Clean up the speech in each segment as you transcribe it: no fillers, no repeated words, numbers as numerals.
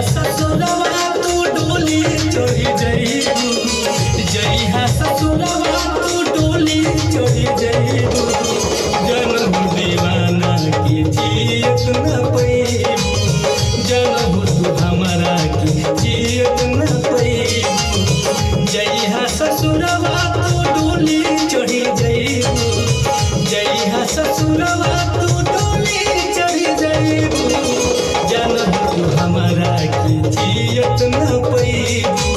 ससुरवा तू डोली चढ़ी जइबू, जइहा ससुरवा तू डोली चढ़ी जइबू, जनहु दीवाना के जियत न पैबू, जनहु तू हमरा के जियत न पैबू। जइहा ससुरवा तू डोली चढ़ी जइबू, जइहा ससुरवा तू डोली चढ़ी जइबू, जनहु तू हमरा के जियत न पैबू,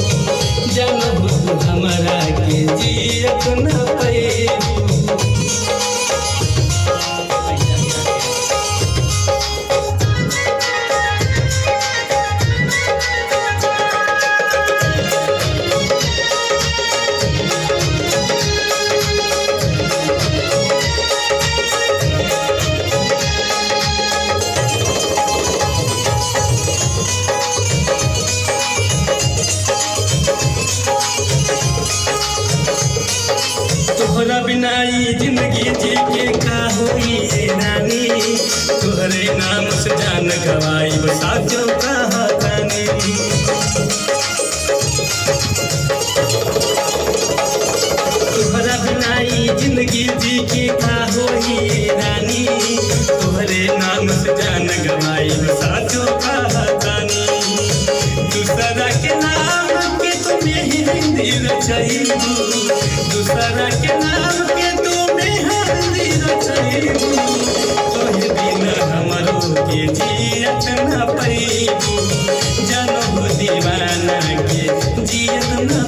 जनहु तू हमरा के जियत न पैबू। तोहरा बिना ई जिंदगी जी के का होई रे रानी, तोहरे नाम से जान गवाई साचो कहानी। तोहरा बिना ई जिंदगी जी के का होई रे रानी, तोहरे नाम से जान गवाई साचो कहानी। दूसरा के नाम के तुम्हें ही हिंदी रचाईबू, दूसरा के नाम के तुम्हें हल्दी रचाईबू, तोहे बिना हमरो के जियत न पैबू, जनहु दीवाना के जियत न